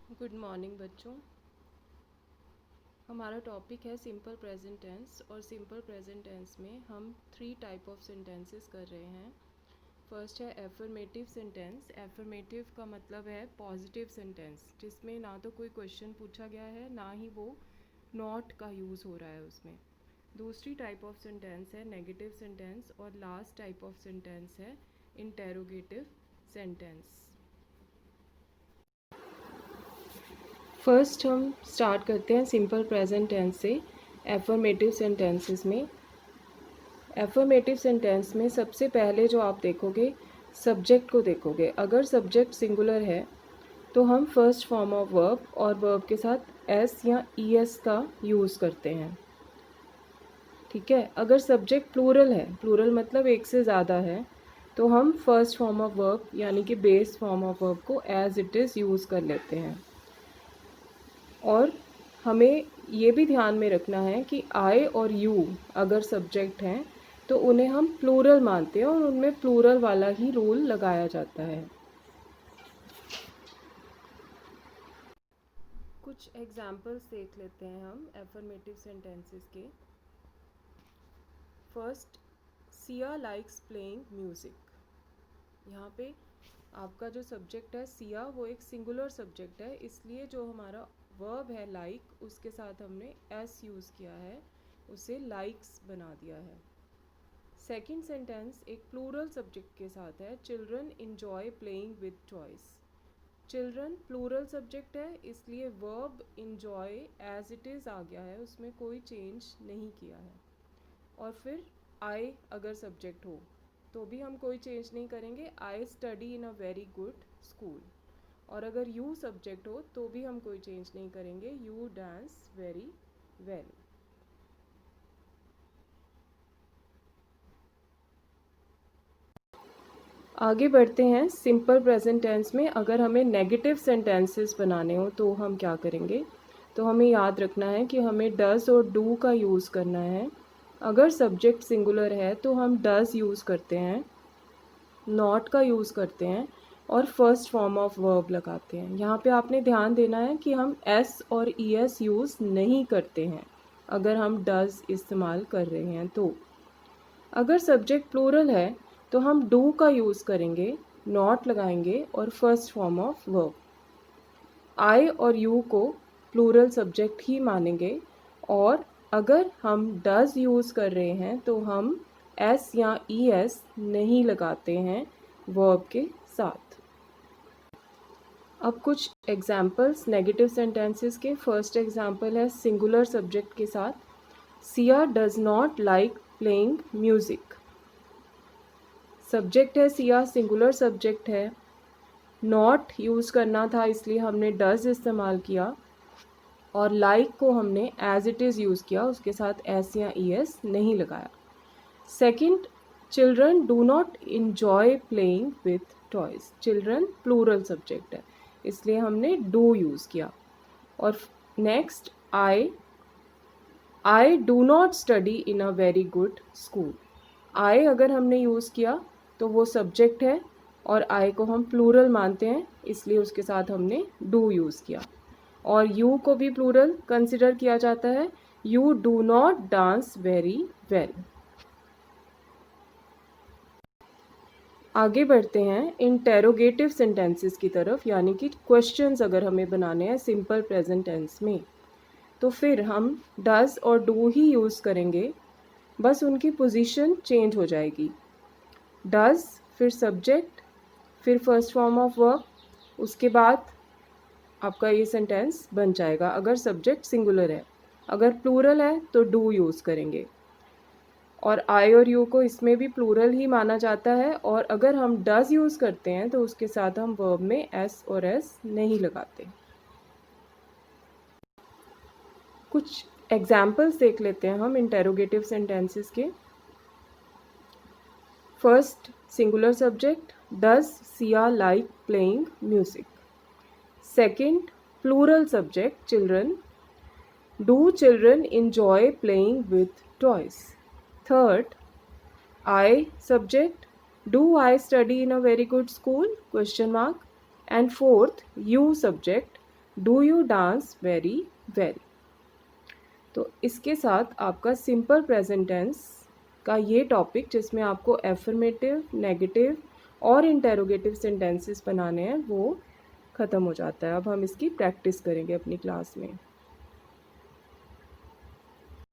Good morning बच्चों। हमारा topic है सिंपल प्रेजेंट टेंस और सिंपल प्रेजेंट टेंस में हम 3 टाइप ऑफ सेंटेंसेस कर रहे हैं। फर्स्ट है एफर्मेटिव सेंटेंस। एफर्मेटिव का मतलब है पॉजिटिव सेंटेंस जिसमें ना तो कोई क्वेश्चन पूछा गया है ना ही वो नॉट का यूज़ हो रहा है उसमें। दूसरी टाइप ऑफ सेंटेंस है नेगेटिव सेंटेंस और लास्ट टाइप ऑफ सेंटेंस है इंटेरोगेटिव सेंटेंस। फर्स्ट हम स्टार्ट करते हैं सिंपल प्रेजेंट टेंस से। एफर्मेटिव सेंटेंसेस में एफर्मेटिव सेंटेंस में सबसे पहले जो आप देखोगे सब्जेक्ट को देखोगे। अगर सब्जेक्ट सिंगुलर है तो हम फर्स्ट फॉर्म ऑफ वर्ब और वर्ब के साथ एस या ई एस का यूज़ करते हैं। ठीक है। अगर सब्जेक्ट प्लूरल है, प्लूरल मतलब एक से ज़्यादा है, तो हम फर्स्ट फॉर्म ऑफ वर्ब यानी कि बेस फॉर्म ऑफ वर्ब को एज इट इज़ यूज़ कर लेते हैं। और हमें ये भी ध्यान में रखना है कि आई और यू अगर सब्जेक्ट हैं तो उन्हें हम प्लूरल मानते हैं और उनमें प्लूरल वाला ही रूल लगाया जाता है। कुछ एग्जाम्पल्स देख लेते हैं हम एफर्मेटिव सेंटेंसेस के। First, Siya likes playing music. यहाँ पे आपका जो सब्जेक्ट है सिया वो एक सिंगुलर सब्जेक्ट है, इसलिए जो हमारा वर्ब है लाइक उसके साथ हमने एस यूज़ किया है, उसे लाइक्स बना दिया है। सेकेंड सेंटेंस एक प्लूरल सब्जेक्ट के साथ है, children enjoy playing with toys. Children plural subject है इसलिए verb enjoy as it is आ गया है, उसमें कोई चेंज नहीं किया है। और फिर आई अगर सब्जेक्ट हो तो भी हम कोई चेंज नहीं करेंगे, I study in a very good school. और अगर यू सब्जेक्ट हो तो भी हम कोई चेंज नहीं करेंगे, यू डांस वेरी वेल। आगे बढ़ते हैं सिंपल प्रेजेंट टेंस में। अगर हमें नेगेटिव सेंटेंसेस बनाने हो तो हम क्या करेंगे, तो हमें याद रखना है कि हमें डज़ और डू का यूज़ करना है। अगर सब्जेक्ट सिंगुलर है तो हम डज़ यूज़ करते हैं, नॉट का यूज़ करते हैं और फर्स्ट फॉर्म ऑफ वर्ब लगाते हैं। यहाँ पे आपने ध्यान देना है कि हम एस और ई एस यूज़ नहीं करते हैं अगर हम डज़ इस्तेमाल कर रहे हैं तो। अगर सब्जेक्ट प्लूरल है तो हम डू का यूज़ करेंगे, नॉट लगाएंगे और फर्स्ट फॉर्म ऑफ वर्ब। आई और यू को प्लूरल सब्जेक्ट ही मानेंगे और अगर हम डज़ यूज़ कर रहे हैं तो हम एस या ई एस नहीं लगाते हैं वर्ब के साथ। अब कुछ एग्जाम्पल्स नेगेटिव सेंटेंसेस के। फर्स्ट एग्जाम्पल है सिंगुलर सब्जेक्ट के साथ, Siya does not like playing music. Subject है सिया, सिंगुलर सब्जेक्ट है, नॉट यूज़ करना था इसलिए हमने डज़ इस्तेमाल किया और लाइक को हमने एज इट इज़ यूज़ किया, उसके साथ एस या ई एस नहीं लगाया। Second, children do not enjoy playing with toys. Children plural subject है इसलिए हमने डू यूज़ किया। और next, I do not study in a very good school. I अगर हमने यूज़ किया तो वो सब्जेक्ट है और आई को हम प्लूरल मानते हैं इसलिए उसके साथ हमने डू यूज़ किया। और यू को भी प्लूरल कंसिडर किया जाता है, you do not dance very well. आगे बढ़ते हैं इंटेरोगेटिव सेंटेंसेस की तरफ, यानी कि क्वेश्चंस अगर हमें बनाने हैं सिंपल प्रेजेंट टेंस में तो फिर हम डज़ और डू ही यूज़ करेंगे, बस उनकी पोजीशन चेंज हो जाएगी। डज़ फिर सब्जेक्ट फिर फर्स्ट फॉर्म ऑफ वर्ब, उसके बाद आपका ये सेंटेंस बन जाएगा अगर सब्जेक्ट सिंगुलर है। अगर प्लूरल है तो डू यूज़ करेंगे और आई और यू को इसमें भी प्लूरल ही माना जाता है। और अगर हम डज़ यूज़ करते हैं तो उसके साथ हम वर्ब में एस और एस नहीं लगाते। कुछ एग्जाम्पल्स देख लेते हैं हम इंटेरोगेटिव सेंटेंसेस के। First, singular subject, does Siya like playing music. Second, plural subject, children, do children enjoy playing with toys. Third, I subject, do I study in a very good school? Question mark. And fourth, you subject, do you dance very well. तो इसके साथ आपका simple present tense का ये topic, जिसमें आपको affirmative, negative और interrogative sentences बनाने हैं, वो ख़त्म हो जाता है। अब हम इसकी प्रैक्टिस करेंगे अपनी क्लास में।